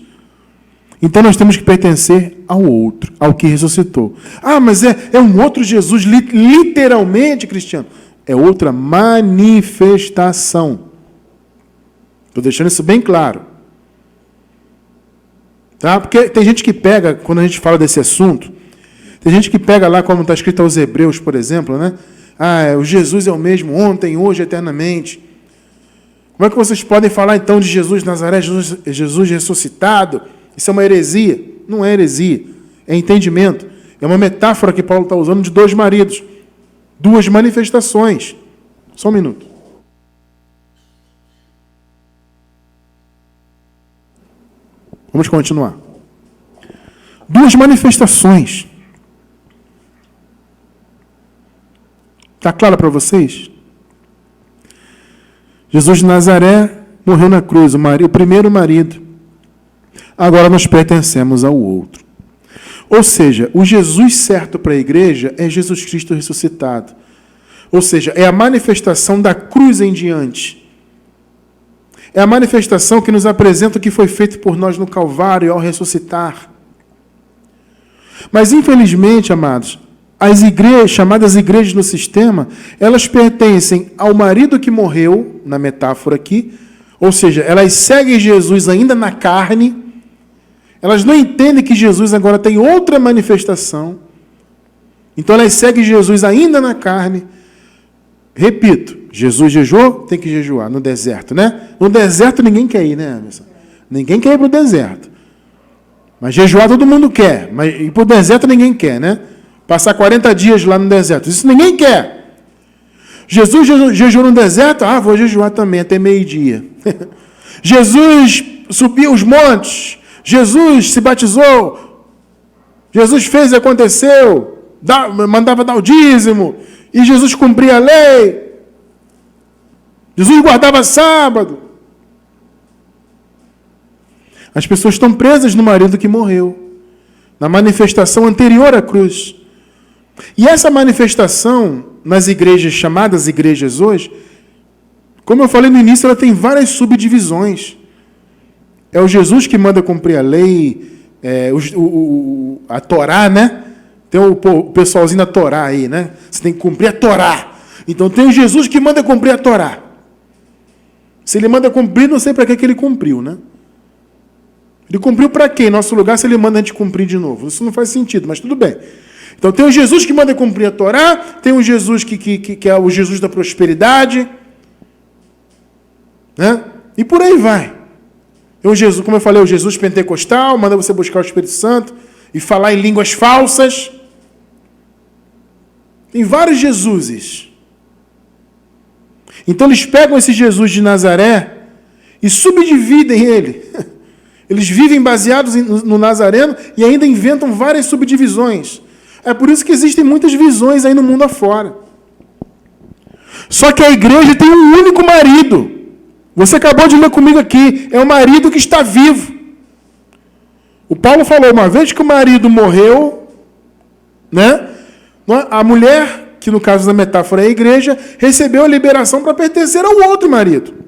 Então nós temos que pertencer ao outro, ao que ressuscitou. Ah, mas é um outro Jesus, literalmente, Cristiano. É outra manifestação. Estou deixando isso bem claro. Tá? Porque tem gente que pega, quando a gente fala desse assunto, tem gente que pega lá, como está escrito aos Hebreus, por exemplo, né? O Jesus é o mesmo ontem, hoje, eternamente. Como é que vocês podem falar, então, de Jesus de Nazaré, Jesus ressuscitado? Isso é uma heresia. Não é heresia, é entendimento. É uma metáfora que Paulo está usando de dois maridos. Duas manifestações. Só um minuto. Vamos continuar. Duas manifestações. Está claro para vocês? Jesus de Nazaré morreu na cruz, o primeiro marido. Agora nós pertencemos ao outro. Ou seja, o Jesus certo para a igreja é Jesus Cristo ressuscitado. Ou seja, é a manifestação da cruz em diante. É a manifestação que nos apresenta o que foi feito por nós no Calvário ao ressuscitar. Mas, infelizmente, amados, as igrejas, chamadas igrejas no sistema, elas pertencem ao marido que morreu, na metáfora aqui, ou seja, elas seguem Jesus ainda na carne. Elas não entendem que Jesus agora tem outra manifestação. Então elas seguem Jesus ainda na carne. Repito, Jesus jejuou, tem que jejuar no deserto, né? No deserto ninguém quer ir, né, Anderson? Ninguém quer ir para o deserto. Mas jejuar todo mundo quer. Mas ir para o deserto ninguém quer, né? Passar 40 dias lá no deserto. Isso ninguém quer. Jesus jejuou no deserto? Vou jejuar também até meio-dia. Jesus subiu os montes. Jesus se batizou, Jesus fez e aconteceu, mandava dar o dízimo, e Jesus cumpria a lei, Jesus guardava sábado. As pessoas estão presas no marido que morreu, na manifestação anterior à cruz. E essa manifestação, nas igrejas, chamadas igrejas hoje, como eu falei no início, ela tem várias subdivisões. É o Jesus que manda cumprir a lei, a Torá, né? Tem o pessoalzinho da Torá aí, né? Você tem que cumprir a Torá. Então tem o Jesus que manda cumprir a Torá. Se ele manda cumprir, não sei para que ele cumpriu, né? Ele cumpriu para quê? Em nosso lugar, se ele manda a gente cumprir de novo. Isso não faz sentido, mas tudo bem. Então tem o Jesus que manda cumprir a Torá, tem o Jesus que é o Jesus da prosperidade, né? E por aí vai. Tem o Jesus, como eu falei, o Jesus pentecostal, manda você buscar o Espírito Santo e falar em línguas falsas. Tem vários Jesuses. Então eles pegam esse Jesus de Nazaré e subdividem ele. Eles vivem baseados no Nazareno e ainda inventam várias subdivisões. É por isso que existem muitas visões aí no mundo afora. Só que a igreja tem um único marido. Você acabou de ler comigo aqui. É o marido que está vivo. O Paulo falou, uma vez que o marido morreu, né? A mulher, que no caso da metáfora é a igreja, recebeu a liberação para pertencer ao outro marido.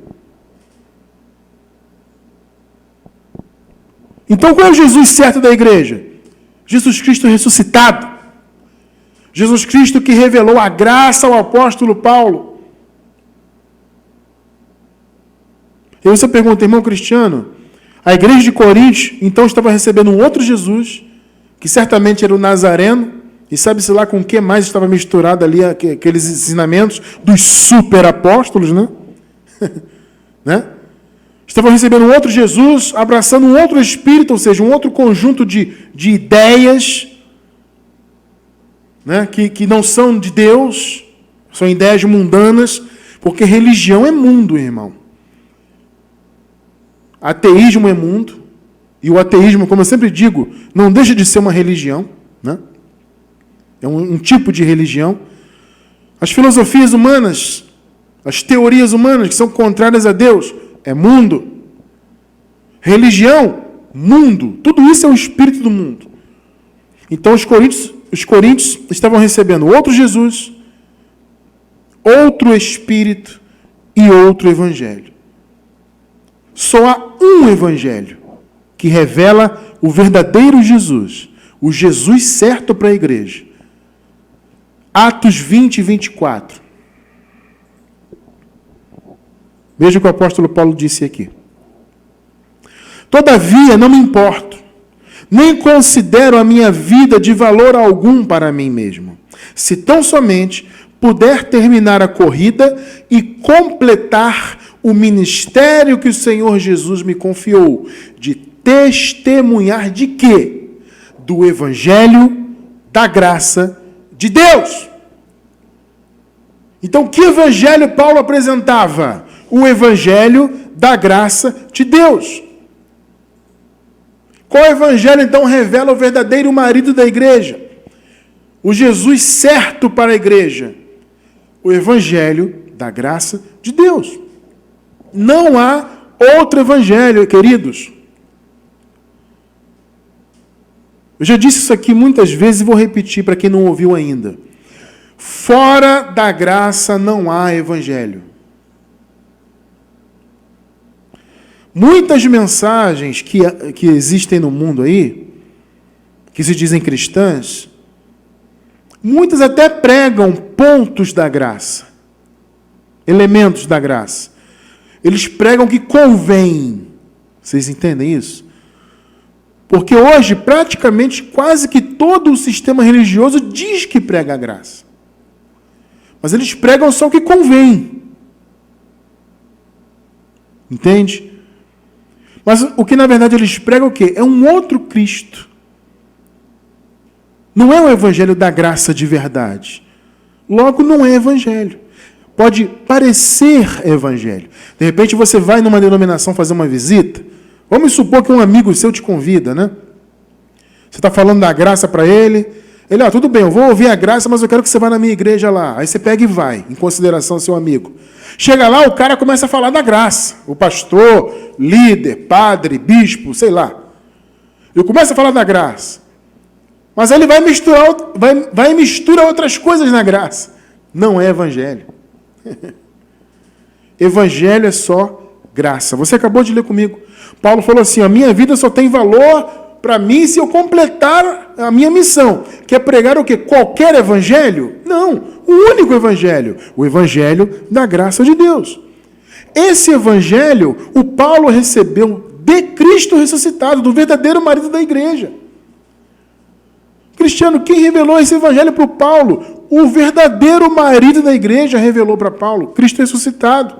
Então, qual é o Jesus certo da igreja? Jesus Cristo ressuscitado. Jesus Cristo que revelou a graça ao apóstolo Paulo. E você pergunta, irmão Cristiano, a igreja de Corinto, então, estava recebendo um outro Jesus, que certamente era o Nazareno, e sabe-se lá com o que mais estava misturado ali, aqueles ensinamentos dos superapóstolos, né? Né? Estavam recebendo um outro Jesus, abraçando um outro Espírito, ou seja, um outro conjunto de ideias, né, que não são de Deus, são ideias mundanas, porque religião é mundo, irmão. Ateísmo é mundo, e o ateísmo, como eu sempre digo, não deixa de ser uma religião, né? É um tipo de religião. As filosofias humanas, as teorias humanas que são contrárias a Deus, é mundo. Religião, mundo. Tudo isso é o espírito do mundo. Então os coríntios estavam recebendo outro Jesus, outro Espírito e outro Evangelho. Só há um Evangelho que revela o verdadeiro Jesus, o Jesus certo para a igreja. Atos 20 e 24. Veja o que o apóstolo Paulo disse aqui. Todavia, não me importo, nem considero a minha vida de valor algum para mim mesmo, se tão somente puder terminar a corrida e completar o ministério que o Senhor Jesus me confiou, de testemunhar de quê? Do Evangelho da graça de Deus. Então, que Evangelho Paulo apresentava? O Evangelho da graça de Deus. Qual Evangelho, então, revela o verdadeiro marido da igreja? O Jesus certo para a igreja. O Evangelho da graça de Deus. Não há outro Evangelho, queridos. Eu já disse isso aqui muitas vezes e vou repetir para quem não ouviu ainda. Fora da graça não há Evangelho. Muitas mensagens que existem no mundo aí, que se dizem cristãs, muitas até pregam pontos da graça, elementos da graça. Eles pregam que convém. Vocês entendem isso? Porque hoje, praticamente, quase que todo o sistema religioso diz que prega a graça. Mas eles pregam só o que convém. Entende? Mas o que, na verdade, eles pregam é o quê? É um outro Cristo. Não é o evangelho da graça de verdade. Logo, não é evangelho. Pode parecer evangelho. De repente, você vai numa denominação fazer uma visita. Vamos supor que um amigo seu te convida, né? Você está falando da graça para ele. Ele, tudo bem, eu vou ouvir a graça, mas eu quero que você vá na minha igreja lá. Aí você pega e vai, em consideração ao seu amigo. Chega lá, o cara começa a falar da graça. O pastor, líder, padre, bispo, sei lá. Ele começa a falar da graça. Mas aí ele vai misturar outras coisas na graça. Não é evangelho. Evangelho é só graça. Você acabou de ler comigo. Paulo falou assim, a minha vida só tem valor para mim se eu completar a minha missão. Que é pregar o quê? Qualquer evangelho? Não, o único evangelho. O evangelho da graça de Deus. Esse evangelho, o Paulo recebeu de Cristo ressuscitado, do verdadeiro marido da igreja. Cristiano, quem revelou esse evangelho para o Paulo? O verdadeiro marido da igreja revelou para Paulo, Cristo ressuscitado.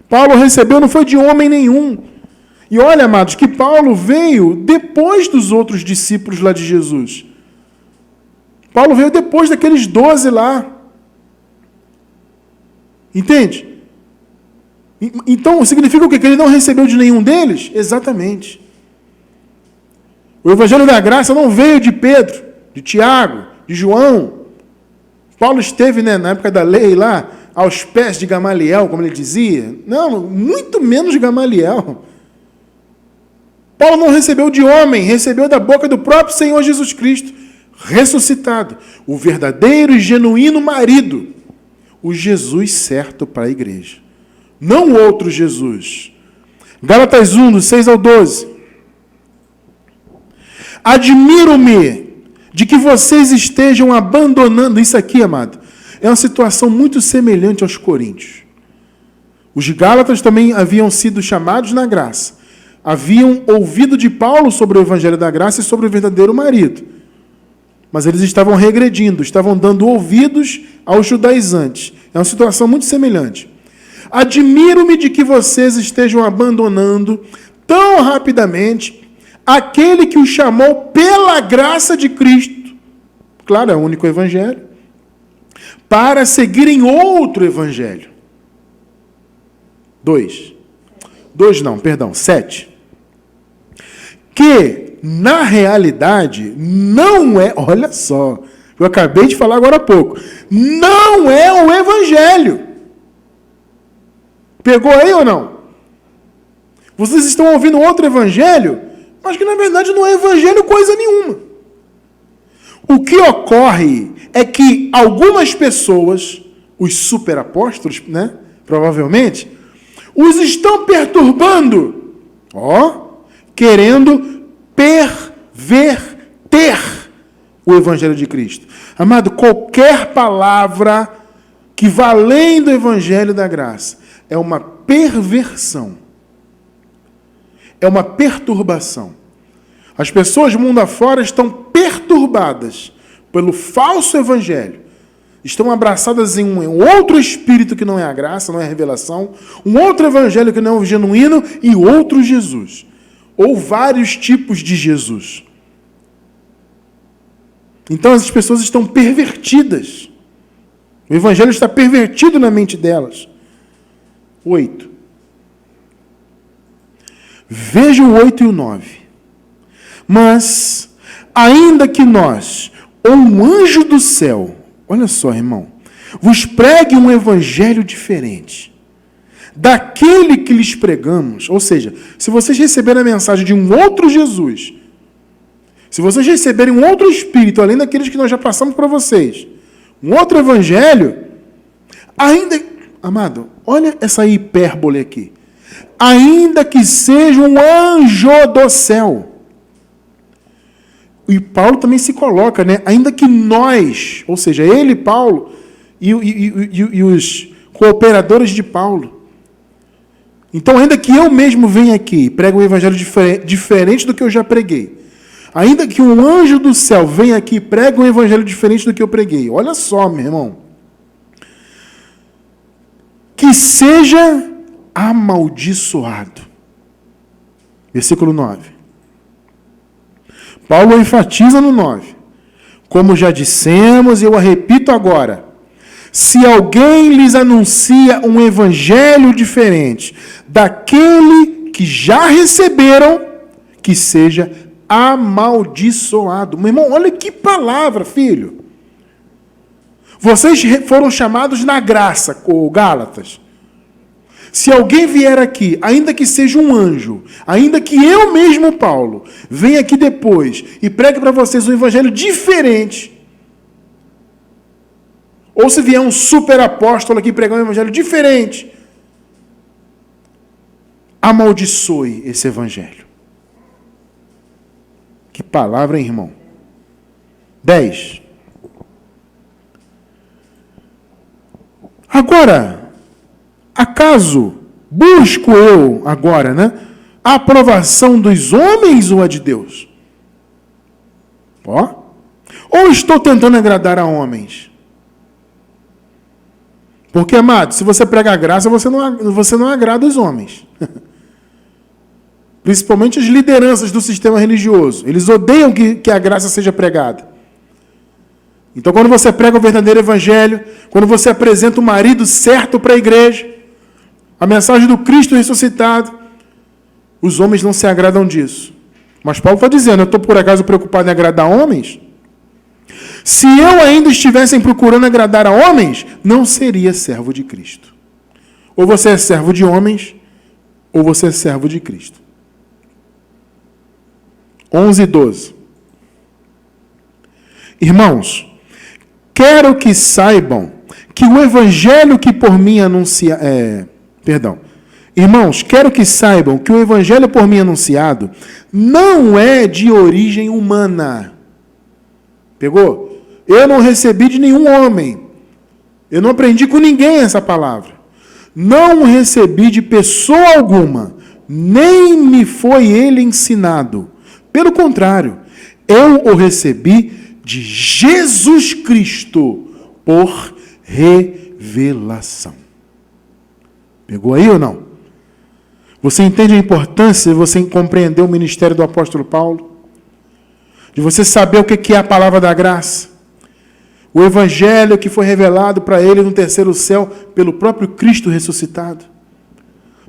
Paulo recebeu, não foi de homem nenhum. E olha, amados, que Paulo veio depois dos outros discípulos lá de Jesus. Paulo veio depois daqueles 12 lá. Entende? Então, significa o quê? Que ele não recebeu de nenhum deles? Exatamente. O evangelho da graça não veio de Pedro, de Tiago, de João. Paulo esteve, na época da lei lá, aos pés de Gamaliel, como ele dizia. Não, muito menos Gamaliel. Paulo não recebeu de homem, recebeu da boca do próprio Senhor Jesus Cristo, ressuscitado. O verdadeiro e genuíno marido. O Jesus certo para a igreja. Não o outro Jesus. Gálatas 1, do 6 ao 12. Admiro-me de que vocês estejam abandonando... Isso aqui, amado, é uma situação muito semelhante aos coríntios. Os gálatas também haviam sido chamados na graça. Haviam ouvido de Paulo sobre o evangelho da graça e sobre o verdadeiro marido. Mas eles estavam regredindo, estavam dando ouvidos aos judaizantes. É uma situação muito semelhante. Admiro-me de que vocês estejam abandonando tão rapidamente aquele que os chamou pela graça de Cristo, claro, é o único evangelho, para seguirem outro evangelho. 7. Que, na realidade, não é, olha só, eu acabei de falar agora há pouco, não é o evangelho. Pegou aí ou não? Vocês estão ouvindo outro evangelho, mas que na verdade não é evangelho coisa nenhuma. O que ocorre é que algumas pessoas, os superapóstolos, provavelmente, os estão perturbando, querendo perverter o evangelho de Cristo. Amado, qualquer palavra que vá além do evangelho da graça é uma perversão. É uma perturbação. As pessoas mundo afora estão perturbadas pelo falso evangelho. Estão abraçadas em um outro espírito que não é a graça, não é a revelação, um outro evangelho que não é o genuíno e outro Jesus. Ou vários tipos de Jesus. Então essas pessoas estão pervertidas. O evangelho está pervertido na mente delas. 8. Veja o 8 e o 9. Mas, ainda que nós, ou um anjo do céu, olha só, irmão, vos pregue um evangelho diferente daquele que lhes pregamos, ou seja, se vocês receberem a mensagem de um outro Jesus, se vocês receberem um outro Espírito, além daqueles que nós já passamos para vocês, um outro evangelho, ainda, amado, olha essa hipérbole aqui, ainda que seja um anjo do céu. E Paulo também se coloca, ainda que nós, ou seja, ele, Paulo, e os cooperadores de Paulo. Então, ainda que eu mesmo venha aqui e pregue um evangelho diferente do que eu já preguei, ainda que um anjo do céu venha aqui e pregue um evangelho diferente do que eu preguei, olha só, meu irmão, que seja amaldiçoado. Versículo 9. Paulo enfatiza no 9. Como já dissemos, e eu a repito agora, se alguém lhes anuncia um evangelho diferente daquele que já receberam, que seja amaldiçoado. Meu irmão, olha que palavra, filho. Vocês foram chamados na graça, ô Gálatas. Se alguém vier aqui, ainda que seja um anjo, ainda que eu mesmo, Paulo, venha aqui depois e pregue para vocês um evangelho diferente, ou se vier um super apóstolo aqui pregar um evangelho diferente, amaldiçoe esse evangelho. Que palavra, hein, irmão? 10. Agora, acaso busco eu agora, a aprovação dos homens ou a de Deus? Ou estou tentando agradar a homens? Porque, amado, se você prega a graça, você não agrada os homens. Principalmente as lideranças do sistema religioso. Eles odeiam que a graça seja pregada. Então, quando você prega o verdadeiro evangelho, quando você apresenta o marido certo para a igreja, a mensagem do Cristo ressuscitado, os homens não se agradam disso. Mas Paulo está dizendo, eu estou por acaso preocupado em agradar homens? Se eu ainda estivesse procurando agradar a homens, não seria servo de Cristo. Ou você é servo de homens, ou você é servo de Cristo. 11 e 12. Irmãos, quero que saibam que o evangelho que por mim Irmãos, quero que saibam que o evangelho por mim anunciado não é de origem humana. Pegou? Eu não recebi de nenhum homem. Eu não aprendi com ninguém essa palavra. Não recebi de pessoa alguma, nem me foi ele ensinado. Pelo contrário, eu o recebi de Jesus Cristo por revelação. Pegou aí ou não? Você entende a importância de você compreender o ministério do apóstolo Paulo? De você saber o que é a palavra da graça? O evangelho que foi revelado para ele no terceiro céu pelo próprio Cristo ressuscitado.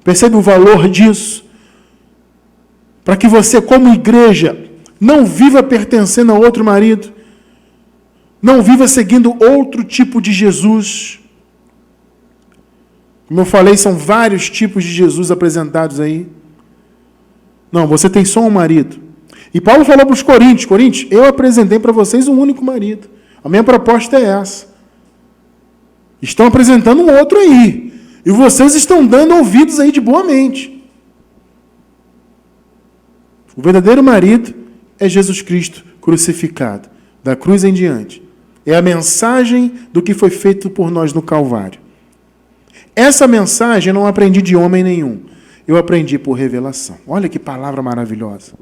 Percebe o valor disso? Para que você, como igreja, não viva pertencendo a outro marido, não viva seguindo outro tipo de Jesus. Como eu falei, são vários tipos de Jesus apresentados aí. Não, você tem só um marido. E Paulo falou para os Coríntios, eu apresentei para vocês um único marido. A minha proposta é essa. Estão apresentando um outro aí. E vocês estão dando ouvidos aí de boa mente. O verdadeiro marido é Jesus Cristo crucificado. Da cruz em diante. É a mensagem do que foi feito por nós no Calvário. Essa mensagem eu não aprendi de homem nenhum. Eu aprendi por revelação. Olha que palavra maravilhosa.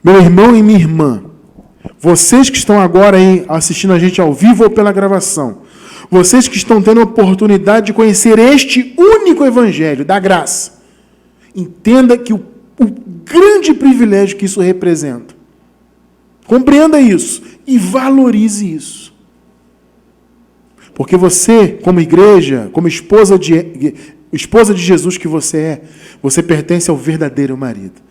Meu irmão e minha irmã, vocês que estão agora aí assistindo a gente ao vivo ou pela gravação, vocês que estão tendo a oportunidade de conhecer este único evangelho da graça, entenda que o grande privilégio que isso representa. Compreenda isso e valorize isso. Porque você, como igreja, como esposa de Jesus que você pertence ao verdadeiro marido.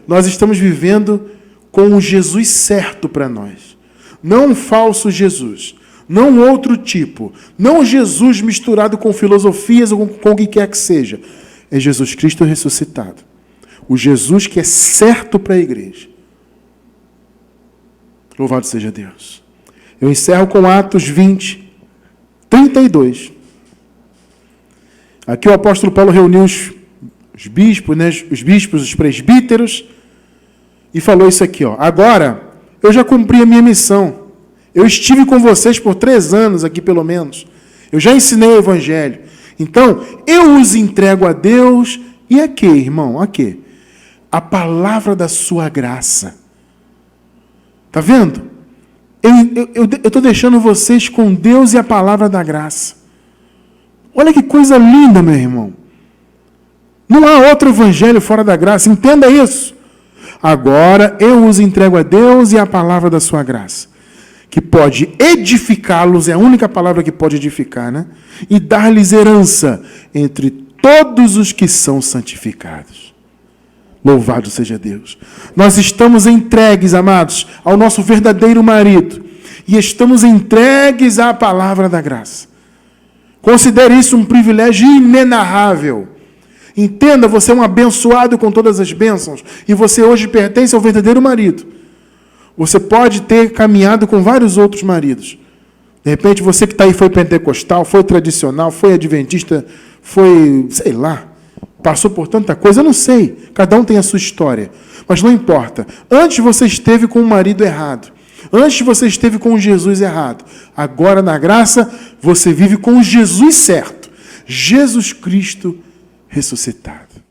Nós estamos vivendo com o Jesus certo para nós. Não um falso Jesus. Não outro tipo. Não Jesus misturado com filosofias ou com o que quer que seja. É Jesus Cristo ressuscitado. O Jesus que é certo para a igreja. Louvado seja Deus. Eu encerro com Atos 20, 32. Aqui o apóstolo Paulo reuniu os bispos, os bispos, os presbíteros, e falou isso aqui, agora eu já cumpri a minha missão. Eu estive com vocês por 3 anos aqui, pelo menos. Eu já ensinei o evangelho. Então, eu os entrego a Deus. E a quê, irmão? A quê? A palavra da sua graça. Está vendo? Eu estou deixando vocês com Deus e a palavra da graça. Olha que coisa linda, meu irmão. Não há outro evangelho fora da graça. Entenda isso. Agora eu os entrego a Deus e a palavra da sua graça, que pode edificá-los, é a única palavra que pode edificar, e dar-lhes herança entre todos os que são santificados. Louvado seja Deus. Nós estamos entregues, amados, ao nosso verdadeiro marido. E estamos entregues à palavra da graça. Considere isso um privilégio inenarrável. Entenda, você é um abençoado com todas as bênçãos. E você hoje pertence ao verdadeiro marido. Você pode ter caminhado com vários outros maridos. De repente, você que está aí foi pentecostal, foi tradicional, foi adventista, foi, sei lá, passou por tanta coisa, eu não sei. Cada um tem a sua história. Mas não importa. Antes você esteve com um marido errado. Antes você esteve com Jesus errado. Agora, na graça, você vive com o Jesus certo. Jesus Cristo ressuscitado.